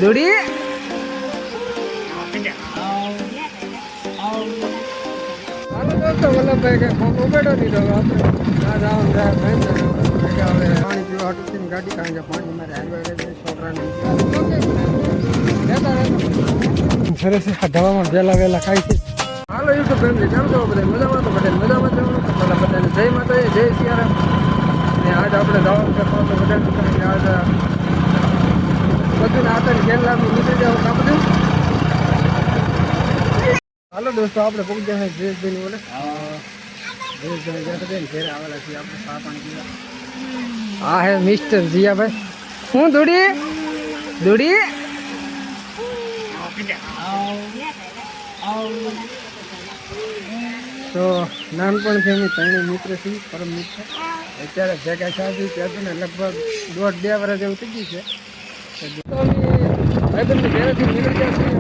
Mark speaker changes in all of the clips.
Speaker 1: દોડી વલ્લભભાઈ કે ફોન ઉભેડો દીધો આપણે પાણી પીવા હાટું ગાડી કારણ કે પાણી મારે હાલવા છોકરાને સરસ ઢવામાં વહેલા ખાય છે. હાલો યુટ્યુબ ફેમિલી કેમ છો બધા મજામાં? તો બધા મજામાં જવાનું તો પેલા બધાને જય માતા જય સિયારામ. ને આજ આપણે જવાનું છે તો બધા આજ બધું આતર ગેરલાભ નીકળી જવું કામ બધું. હાલો દોસ્તો આપણે પહોંચી જાય જયેશભાઈ બોલે જયેશભાઈ જશે ને ઘેરે આવેલા છીએ આપણે ચા પાણી પીવા. હા હે મિસ્ટર જીયાભાઈ. હું દોડી તો નાનપણથી અમે ત્રણેય મિત્ર છીએ, પરમ મિત્ર. અત્યારે ભેગા થયા ત્યાં ને લગભગ 1.5-2 વર્ષ જેવું થઈ ગયું છે. તો અમે ભાઈબંધની ઘરેથી નીકળી ગયા છીએ.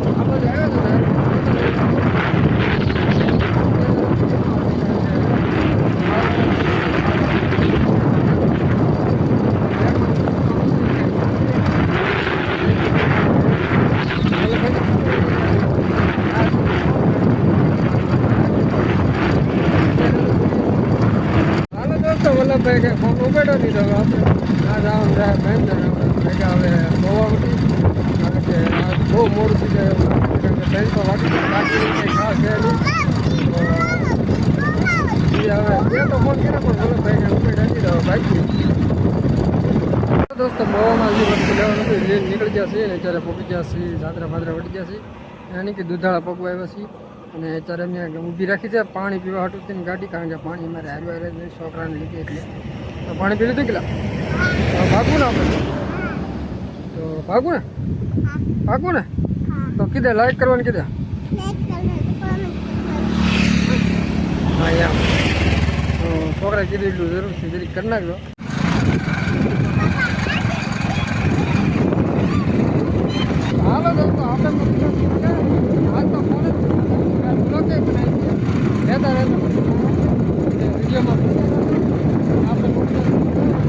Speaker 1: આ બાજુ આવ્યા હતા વલ્લભભાઈ કે ફોન ઉભેડો દીધો આપણે ભેગા હવે ગોવા ઉઠી કારણ કે બહુ મોડું થઈ જાય કારણ કે 3 વાગી બાકી કંઈ ખાસ છે નહીં. હવે બે તો ફોન કર્યો પણ વલ્લભભાઈ કે ઉભેડા દીધો બાકી દોસ્તો ગોવામાં જે વસ્તુ લેવાનું હતું લઈને નીકળી ગયા છીએ ને અત્યારે પહોંચી ગયા છીએ જાત્રા ફાદરા વળી ગયા છીએ એની કે દૂધાળા પગવા આવ્યા છીએ. અને અત્યારે અમે ઊભી રાખી છે પાણી પીવા હાટું તેની ગાડી કારણ કે પાણી અમારે હારવા છોકરાને લીધે એટલે તો પાણી પી લીધું કેટલા ભાગવું ને આપણે તો ભાગવું ને તો કીધે લાઈક કરવાની કીધે હા યાર તો છોકરાએ કીધું એટલું જરૂર છે જરી કરી નાખજો. હાલો દોસ્તો આપણે હાલ તો ફોન જ રહેતા વિડીયોમાં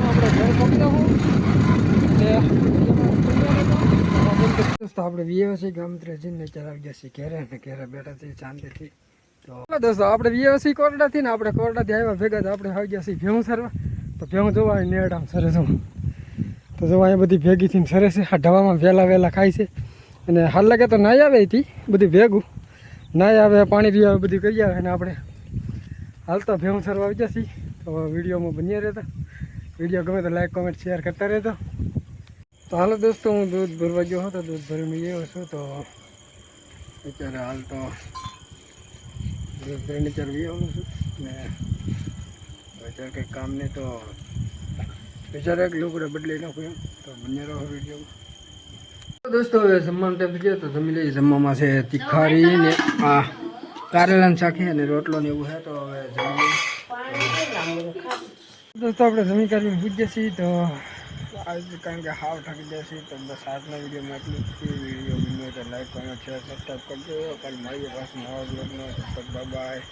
Speaker 1: આપણે ઘર પકડી દઉં દોસ્તો આપણે વીએસસી ગામત્રે જઈને ચલાવી જશે ઘેરે ને ઘેરે બેઠા છે શાંતિથી. તો દોસ્તો આપણે વીએસસી કોરડાથી ને આપણે કોરડાથી આવ્યા ભેગા તો આપણે આવી ગયા છીએ ભેહું સરવા. તો ભેહું જોવા નેરડામ સરસ તો જોવા અહીંયા બધી ભેગી થઈને સરસ છે. આ ઢવામાં વહેલા ખાય છે અને હાલ લાગે તો નાઈ આવે હતી બધું ભેગું નાઈ આવે પાણી પીવા આવે બધું કરી આવે અને આપણે હાલ તો ભેહું સરવા આવી જશે. તો વિડીયોમાં બન્યા રહેતા વિડીયો ગમે તો લાઈક કોમેન્ટ શેર કરતા રહેતો. તો હાલો દોસ્તો હું દૂધ ભરવા ગયો હતો દૂધ ભરીને ગયો છું તો અત્યારે હાલ તો દૂધ ભરીને અત્યારે આવવાનું છું ને અત્યારે કંઈક કામ નહીં તો બિચારા એક લોકો બદલાઈ નાખું એમ તો બન્યા રહો વિડીયોમાં. દોસ્તો હવે જમવાનો ટાઈમ થઈ ગયો તો જમી લઈએ. જમવામાં છે તીખારી ને આ કારેલાનું શાક અને રોટલો ને એવું છે તો હવે જમી દોસ્તો આપણે જમી કરીને પૂછીએ છીએ તો આજ કારણ કે હાવ થાકી જાય છે તો બસ આજના વિડીયોમાં એટલું જ છે. વિડીયો ગમ્યો તો લાઈક કોમેન્ટ શેર સબસ્ક્રાઈબ કરજો. કાલે મળીએ પાછું નવા બ્લોગમાં. Bye bye.